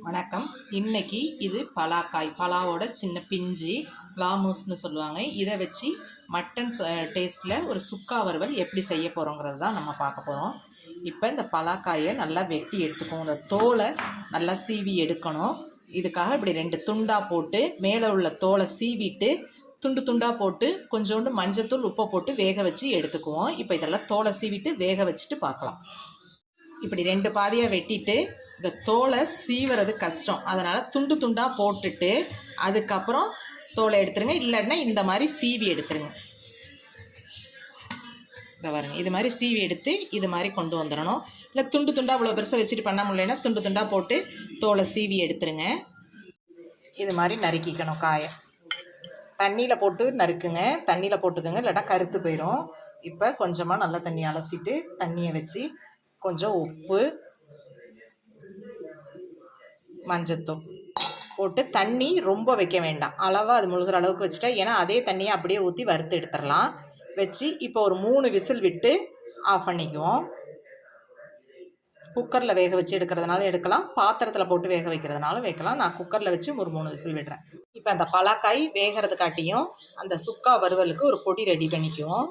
வணக்கம். இன்னைக்கு இது பலாக்காய், பலாவோட சின்ன பிஞ்சு லாமூஸ்னு சொல்லுவாங்க. இதை வச்சு மட்டன் டேஸ்ட்டில் ஒரு சுக்கா வறுவல் எப்படி செய்ய போகிறோங்கிறது தான் நம்ம பார்க்க போகிறோம். இப்போ இந்த பலாக்காயை நல்லா வெட்டி எடுத்துக்கணும். இந்த தோலை நல்லா சீவி எடுக்கணும். இதுக்காக இப்படி 2 துண்டாக போட்டு மேலே உள்ள தோலை சீவிட்டு துண்டு துண்டாக போட்டு கொஞ்சோண்டு மஞ்சத்தூள் உப்பை போட்டு வேக வச்சு எடுத்துக்குவோம். இப்போ இதெல்லாம் தோலை சீவிட்டு வேக வச்சுட்டு பார்க்கலாம். இப்படி 2 பாதியாக வெட்டிட்டு இந்த தோலை சீவுறது கஷ்டம், அதனால் துண்டு துண்டாக போட்டுட்டு அதுக்கப்புறம் தோலை எடுத்துருங்க. இல்லைன்னா இந்த மாதிரி சீவி எடுத்துருங்க. இதை பாருங்க, இது மாதிரி சீவி எடுத்து இது மாதிரி கொண்டு வந்துடணும். இல்லை துண்டு துண்டாக அவ்வளோ பெருசாக வச்சுட்டு பண்ண முடியலன்னா துண்டு துண்டாக போட்டு தோலை சீவி எடுத்துருங்க. இது மாதிரி நறுக்கிக்கணும். காயை தண்ணியில் போட்டு நறுக்குங்க. தண்ணியில் போட்டுக்கோங்க, இல்லாட்டா கருத்து போயிடும். இப்போ கொஞ்சமாக நல்லா தண்ணி அலசிட்டு தண்ணியை வச்சு கொஞ்சம் உப்பு மஞ்சத்தூள் போட்டு தண்ணி ரொம்ப வைக்க வேண்டாம், அளவாக அது முழுகிற அளவுக்கு வச்சுட்டா, ஏன்னா அதே தண்ணியை அப்படியே ஊற்றி வறுத்து எடுத்துடலாம். வச்சு இப்போ ஒரு 3 விசில் விட்டு ஆஃப் பண்ணிக்குவோம். குக்கரில் வேக வச்சு எடுக்கிறதுனால எடுக்கலாம், பாத்திரத்தில் போட்டு வேக வைக்கிறதுனாலும் வைக்கலாம். நான் குக்கரில் வச்சு ஒரு 3 விசில் விடுறேன். இப்போ அந்த பலாக்காய் வேகிறதுக்காட்டியும் அந்த சுக்கா வறுவலுக்கு ஒரு பொடி ரெடி பண்ணிக்குவோம்.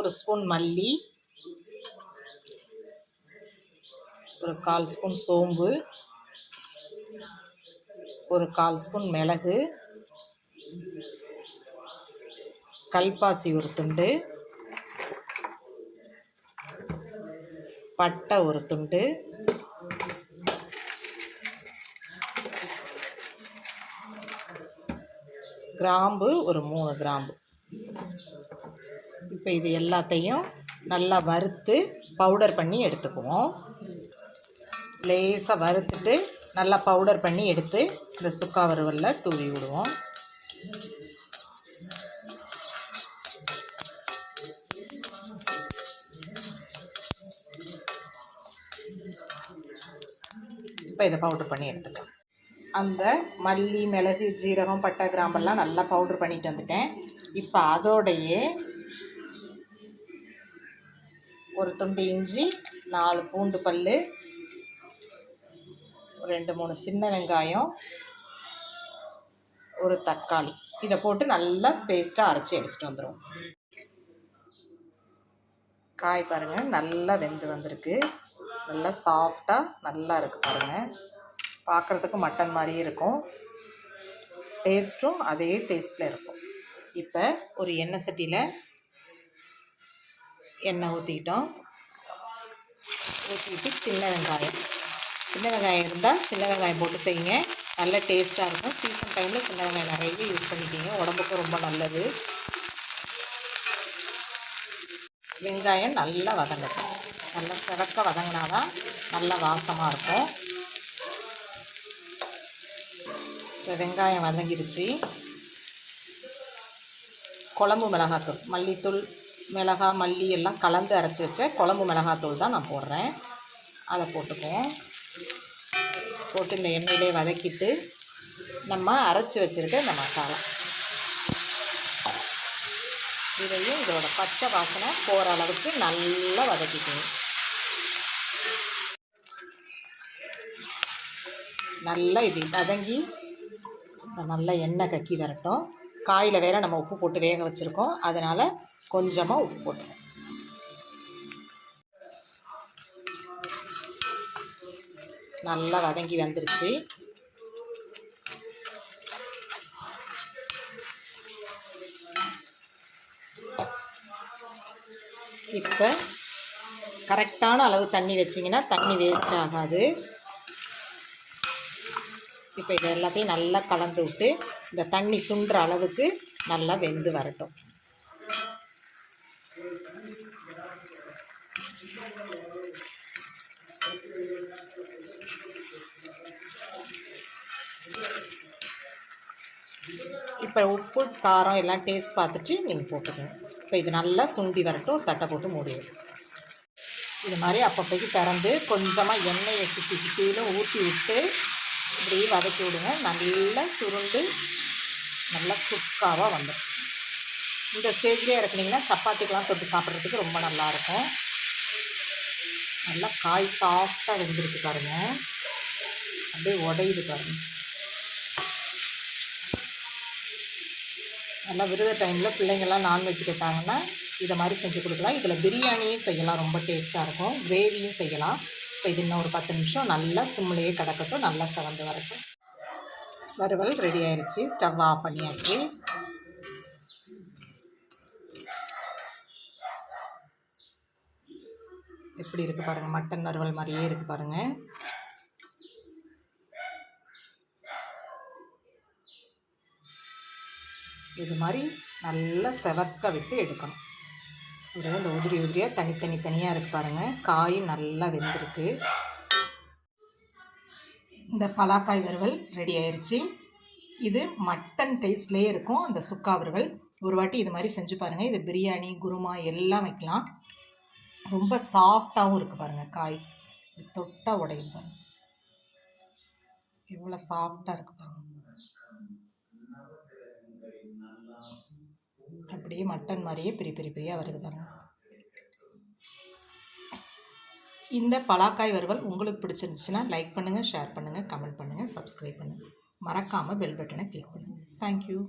1 ஸ்பூன் மல்லி, ஒரு 1/4 ஸ்பூன் சோம்பு, ஒரு 1/4 ஸ்பூன் மிளகு, கல்பாசி ஒரு துண்டு, பட்டை ஒரு துண்டு, கிராம்பு ஒரு 3 கிராம்பு. இப்போ இது எல்லாத்தையும் நல்லா வறுத்து பவுடர் பண்ணி எடுத்துக்குவோம். லேசாக வறுத்துட்டு நல்லா பவுடர் பண்ணி எடுத்து இந்த சுக்கா வறுவலில் தூவி விடுவோம். இப்போ இதை பவுடர் பண்ணி எடுத்துக்கலாம். அந்த மல்லி, மிளகு, ஜீரகம், பட்டை, கிராம்பெல்லாம் நல்லா பவுடர் பண்ணிட்டு வந்துட்டேன். இப்போ அதோடையே ஒரு துண்டு இஞ்சி, 4 பூண்டு பல், 2-3 சின்ன வெங்காயம், ஒரு தக்காளி, இதை போட்டு நல்லா பேஸ்ட்டாக அரைச்சி எடுத்துகிட்டு வந்துடும். காய் பாருங்கள் நல்லா வெந்து வந்திருக்கு, நல்லா சாஃப்டாக நல்லா இருக்குது பாருங்கள். பார்க்குறதுக்கு மட்டன் மாதிரியே இருக்கும், டேஸ்ட்டும் அதே டேஸ்ட்டில் இருக்கும். இப்போ ஒரு எண்ணெய் சட்டியில் எண்ணெய் ஊற்றிக்கிட்டோம். ஊற்றிக்கிட்டு சின்ன வெங்காயம் இருந்தால் சின்ன வெங்காயம் போட்டு செய்யுங்க, நல்ல டேஸ்ட்டாக இருக்கும். சீசன் டைமில் சின்ன வெங்காயம் நிறைய யூஸ் பண்ணிக்கிங்க, உடம்புக்கு ரொம்ப நல்லது. வெங்காயம் நல்லா வதங்கட்டும், நல்லா சிறக்க வதங்கினா தான் நல்லா வாசமாக இருக்கும். இப்போ வெங்காயம் வதங்கிருச்சு. குழம்பு மிளகாத்தூள், மல்லித்தூள், மிளகாய், மல்லி எல்லாம் கலந்து அரைச்சி வச்ச குழம்பு மிளகாத்தூள் தான் நான் போடுறேன். அதை போட்டுக்குவோம். போட்டு இந்த எண்ணெயிலே வதக்கிட்டு நம்ம அரைச்சி வச்சுருக்க இந்த மசாலா, இதையும் இதோட பச்சை வாசனை போகிற அளவுக்கு நல்லா வதக்கிக்கணும். நல்லா இது வதங்கி நல்லா எண்ணெய் கக்கி வரட்டும். காயில் வேறு நம்ம உப்பு போட்டு வேக வச்சுருக்கோம், அதனால் கொஞ்சமாக உப்பு போட்டுருவோம். நல்லா வதங்கி வந்துருச்சு. இப்போ கரெக்டான அளவு தண்ணி வச்சிங்கன்னா தண்ணி வேஸ்ட் ஆகாது. இப்போ இதை எல்லாத்தையும் நல்லா கலந்து விட்டு இந்த தண்ணி சுண்டுற அளவுக்கு நல்லா வெந்து வரட்டும். இப்போ உப்பு காரம் எல்லாம் டேஸ்ட் பார்த்துட்டு நீங்கள் போட்டுக்கணும். இப்போ இது நல்லா சுண்டி வரட்டும், தட்டை போட்டு மூடிடும். இது மாதிரி அப்பப்போக்கு திறந்து கொஞ்சமாக எண்ணெயை சுற்றிலும் ஊற்றி விட்டு இப்படி வதக்கி விடுங்க. நல்லா சுருண்டு நல்லா குக்காவாக வந்துடும். இந்த ஸ்டேஜ்லேயே இறக்குனிங்கன்னா சப்பாத்திக்கெலாம் தொட்டு சாப்பிட்றதுக்கு ரொம்ப நல்லாயிருக்கும். நல்லா காய் சாஃப்டாக வெந்திருக்கு பாருங்கள். அப்படியே உடையுது பாருங்கள். நல்லா விரத டைமில் பிள்ளைங்கள்லாம் நான்வெஜ் கேட்டாங்கன்னா இதை மாதிரி செஞ்சு கொடுக்கலாம். இதில் பிரியாணியும் செய்யலாம், ரொம்ப டேஸ்ட்டாக இருக்கும். கிரேவியும் செய்யலாம். இப்போ இது இன்னும் ஒரு 10 நிமிஷம் நல்லா சிம்லேயே கிடக்கட்டும், நல்லா செவந்து வரட்டும். வறுவல் ரெடி ஆயிடுச்சு. ஸ்டவ் ஆஃப் பண்ணியாச்சு. எப்படி இருக்குது பாருங்கள், மட்டன் வறுவல் மாதிரியே இருக்குது பாருங்கள். இது மாதிரி நல்லா செவக்க விட்டு எடுக்கணும். அப்படியே இந்த உதிரியாக தனியாக இருக்கு பாருங்கள். காய் நல்லா வெந்திருக்கு. இந்த பலாக்காய் வறுவல் ரெடி ஆயிடுச்சு. இது மட்டன் டேஸ்ட்லேயே இருக்கும் அந்த சுக்கா வறுவல். ஒரு வாட்டி இது மாதிரி செஞ்சு பாருங்கள். இது பிரியாணி, குருமா எல்லாம் வைக்கலாம். ரொம்ப சாஃப்டாகவும் இருக்குது பாருங்கள். காய் தொட்டால் உடையுது பாருங்கள், எவ்வளோ சாஃப்டாக இருக்குது பாருங்கள். அப்படியே மட்டன் மாதிரியே பெரிய வருது பாருங்கள். இந்த பலாக்காய் வறுவல் உங்களுக்கு பிடிச்சிருந்துச்சுன்னா லைக் பண்ணுங்கள், ஷேர் பண்ணுங்கள், கமெண்ட் பண்ணுங்கள், சப்ஸ்கிரைப் பண்ணுங்கள். மறக்காமல் பெல் பட்டனை கிளிக் பண்ணுங்கள். தேங்க்யூ.